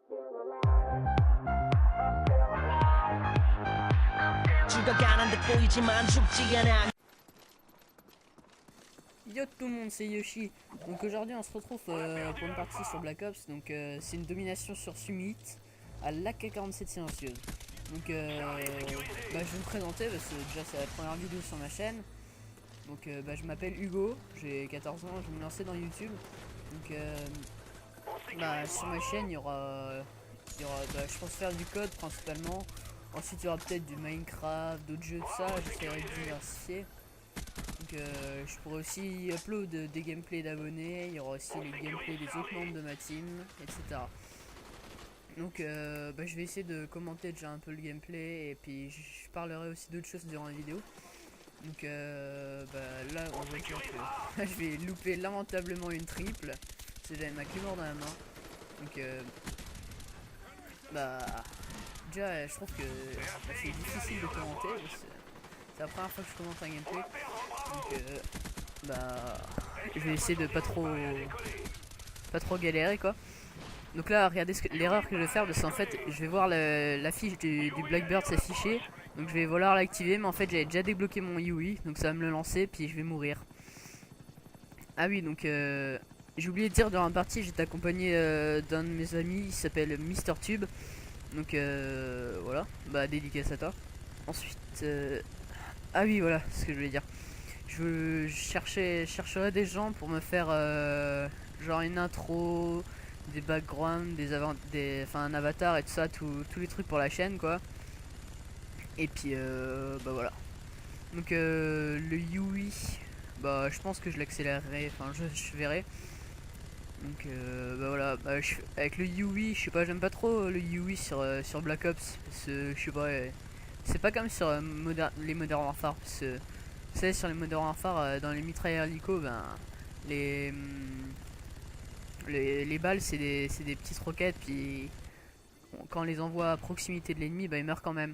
Yo tout le monde, c'est Yoshi. Donc aujourd'hui on se retrouve pour une partie sur Black Ops. Donc c'est une domination sur Summit à l'AK-47 silencieuse. Donc je vais me présenter parce que déjà c'est la première vidéo sur ma chaîne. Donc je m'appelle Hugo, j'ai 14 ans, je vais me lancer dans YouTube. Donc sur ma chaîne il y aura je pense faire du code principalement. Ensuite il y aura peut-être du Minecraft, d'autres jeux, tout ça, j'essaierai de diversifier. Donc je pourrais aussi upload des gameplays d'abonnés, il y aura aussi les gameplays des autres membres de ma team, etc. Donc je vais essayer de commenter déjà un peu le gameplay et puis je parlerai aussi d'autres choses durant la vidéo. Donc là on voit que je vais louper lamentablement une triple, parce que j'avais ma claymore dans la main. Donc déjà je trouve que c'est difficile de commenter, c'est la première fois que je commente un gameplay. Donc je vais essayer de pas trop galérer quoi. Donc là regardez l'erreur que je vais faire, parce qu'en fait je vais voir la fiche du Blackbird s'afficher. Donc je vais vouloir l'activer, mais en fait j'avais déjà débloqué mon Yui, donc ça va me le lancer puis je vais mourir. Ah oui, donc j'ai oublié de dire, durant la partie j'étais accompagné d'un de mes amis, il s'appelle Mister Tube. Donc voilà, dédicace à toi. Ensuite ah oui, voilà ce que je voulais dire. Je chercherai des gens pour me faire genre une intro, des backgrounds, un avatar et tout ça, tous les trucs pour la chaîne quoi. Et puis voilà. Donc le Yui, je pense que je l'accélérerai, enfin je verrai. Donc voilà, avec le Yui, je sais pas, j'aime pas trop le Yui sur Black Ops, parce que je sais pas, c'est pas comme sur les Modern Warfare, parce que vous savez, sur les Modern Warfare, dans les mitrailleurs hélico, les balles c'est des petites roquettes, puis quand on les envoie à proximité de l'ennemi, ils meurent quand même.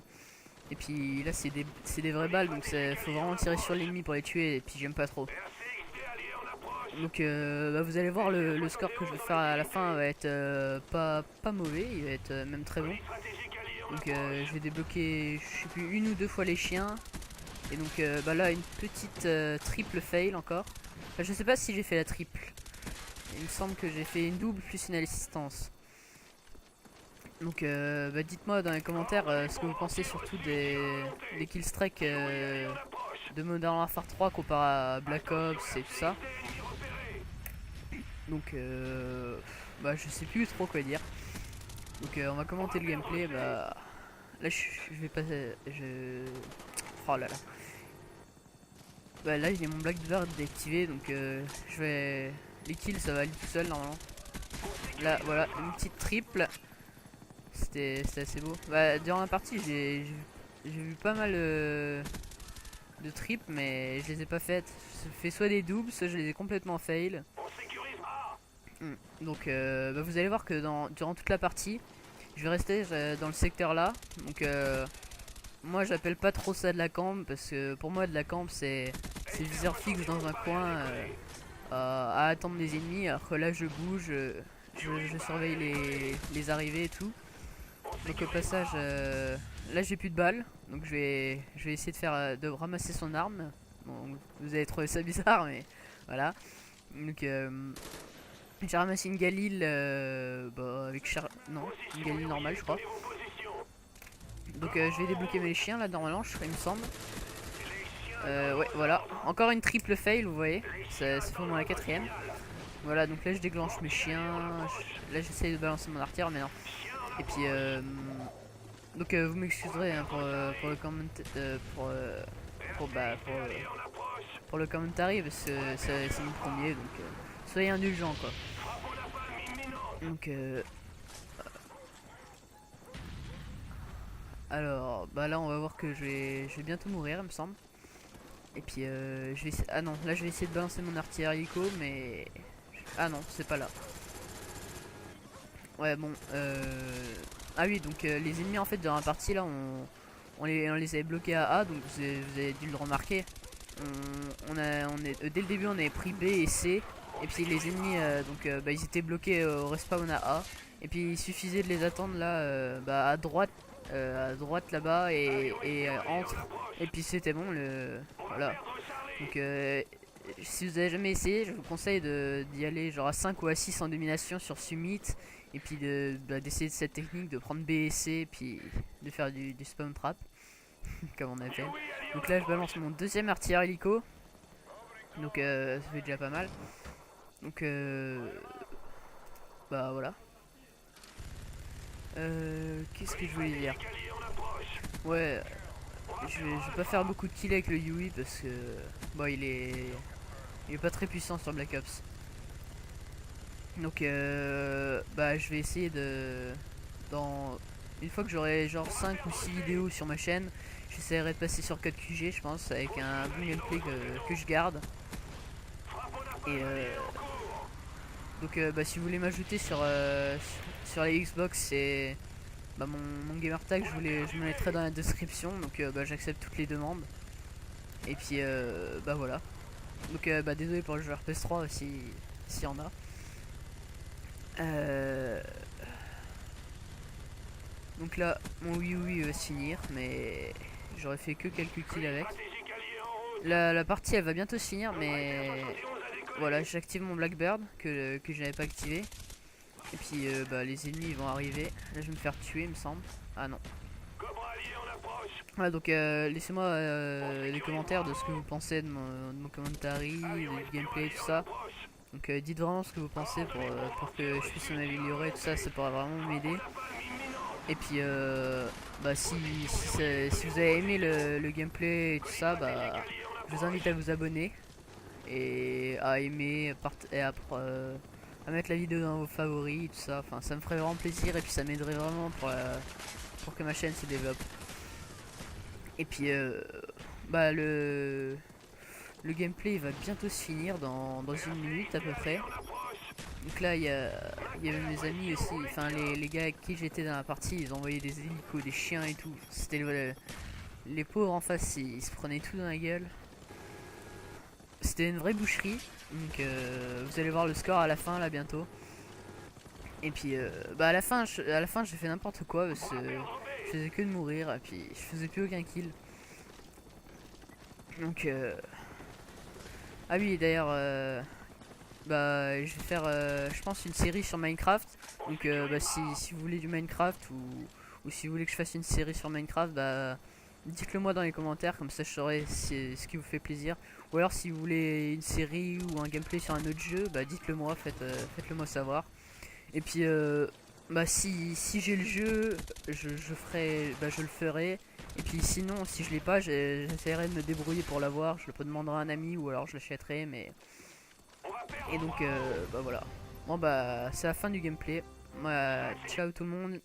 Et puis là c'est des vraies balles, donc faut vraiment tirer sur l'ennemi pour les tuer, et puis j'aime pas trop. Donc vous allez voir, le score que je vais faire à la fin va être pas mauvais, il va être même très bon. Donc je vais débloquer, je sais plus, une ou deux fois les chiens. Et donc là une petite triple fail encore. Enfin, je sais pas si j'ai fait la triple. Il me semble que j'ai fait une double plus une assistance. Donc dites-moi dans les commentaires ce que vous pensez surtout des killstreaks de Modern Warfare 3 comparé à Black Ops et tout ça. Donc je sais plus trop quoi dire. Donc on va commenter le gameplay. Là je vais passer. Oh là là. Là j'ai mon Blackbird activé, donc je vais. Les kills ça va aller tout seul normalement. Là voilà, une petite triple. C'était assez beau. Durant la partie j'ai vu pas mal de triples, mais je les ai pas faites. Je fais soit des doubles, soit je les ai complètement fail. Donc vous allez voir que durant toute la partie, je vais rester dans le secteur là. Donc moi j'appelle pas trop ça de la camp, parce que pour moi de la camp c'est viseur fixe dans un coin à attendre des ennemis, alors que là je bouge, je surveille les arrivées et tout. Donc au passage là j'ai plus de balles, donc je vais essayer de ramasser son arme. Bon, vous allez trouver ça bizarre, mais voilà. Donc j'ai ramassé une Galil avec une Galil normale je crois. Donc je vais débloquer mes chiens là normalement, il me semble. Ouais voilà, encore une triple fail, vous voyez, c'est vraiment la quatrième. Voilà, donc là je déclenche mes chiens, là j'essaye de balancer mon artère mais non. Et puis donc vous m'excuserez hein, pour le pour le commentary, parce que c'est mon premier, donc soyez indulgents quoi. Donc alors là on va voir que je vais bientôt mourir il me semble. Et puis je vais essayer... Ah non, là je vais essayer de balancer mon artillerie hélico, mais... Ah non, c'est pas là. Ouais bon ah oui, donc les ennemis en fait dans la partie là on les avait bloqués à A, donc vous avez dû le remarquer. Dès le début on avait pris B et C. Et puis les ennemis ils étaient bloqués au respawn à A. Et puis il suffisait de les attendre là, bah, à droite là-bas et entre. Et puis c'était bon, voilà. Donc si vous avez jamais essayé, je vous conseille d'y aller genre à 5 ou à 6 en domination sur Summit. Et puis d'essayer cette technique de prendre B et C et puis de faire du spawn trap, comme on a fait. Donc là je balance mon deuxième artilleur hélico. Donc ça fait déjà pas mal. Donc bah voilà. Qu'est-ce que je voulais dire? Ouais, je vais pas faire beaucoup de kills avec le Yui parce que bon, il est pas très puissant sur Black Ops. Donc bah je vais essayer dans une fois que j'aurai genre 5 ou 6 vidéos sur ma chaîne, j'essaierai de passer sur 4QG je pense avec un bon gameplay que je garde. Et donc bah, si vous voulez m'ajouter sur les Xbox, c'est bah, mon gamertag, je me mettrai dans la description. Donc bah, j'accepte toutes les demandes. Et puis bah voilà. Donc bah, désolé pour le joueur PS3 s'il y en a. Donc là mon Wii U va se finir, mais j'aurais fait que quelques kills avec. La partie elle va bientôt se finir, mais voilà, j'active mon Blackbird que je n'avais pas activé. Et puis bah, les ennemis ils vont arriver. Là je vais me faire tuer il me semble. Ah non. Voilà, donc laissez-moi les commentaires de ce que vous pensez de mon commentary, du gameplay, tout ça. Donc dites vraiment ce que vous pensez pour que je puisse m'améliorer, tout ça, ça pourra vraiment m'aider. Et puis bah, si vous avez aimé le gameplay et tout ça, bah, je vous invite à vous abonner et à aimer et à mettre la vidéo dans vos favoris et tout ça. Enfin, ça me ferait vraiment plaisir et puis ça m'aiderait vraiment pour que ma chaîne se développe. Et puis bah le gameplay il va bientôt se finir dans une minute à peu près. Donc là il y avait mes amis aussi, enfin les gars avec qui j'étais dans la partie, ils envoyaient des hélicos, des chiens et tout. C'était les pauvres en face, ils se prenaient tout dans la gueule. C'était une vraie boucherie. Donc vous allez voir le score à la fin là bientôt. Et puis bah à la fin j'ai fait n'importe quoi parce que je faisais que de mourir et puis je faisais plus aucun kill. Donc ah oui d'ailleurs bah je vais faire je pense une série sur Minecraft. Donc bah, si vous voulez du Minecraft ou si vous voulez que je fasse une série sur Minecraft, bah dites-le moi dans les commentaires, comme ça je saurai ce qui vous fait plaisir. Ou alors si vous voulez une série ou un gameplay sur un autre jeu, bah dites-le moi, faites-le moi savoir. Et puis bah si j'ai le jeu, je le ferai. Et puis sinon si je l'ai pas, j'essaierai de me débrouiller pour l'avoir. Je le demanderai à un ami ou alors je l'achèterai. Mais et donc bah voilà. Bon bah c'est la fin du gameplay. Ciao tout le monde.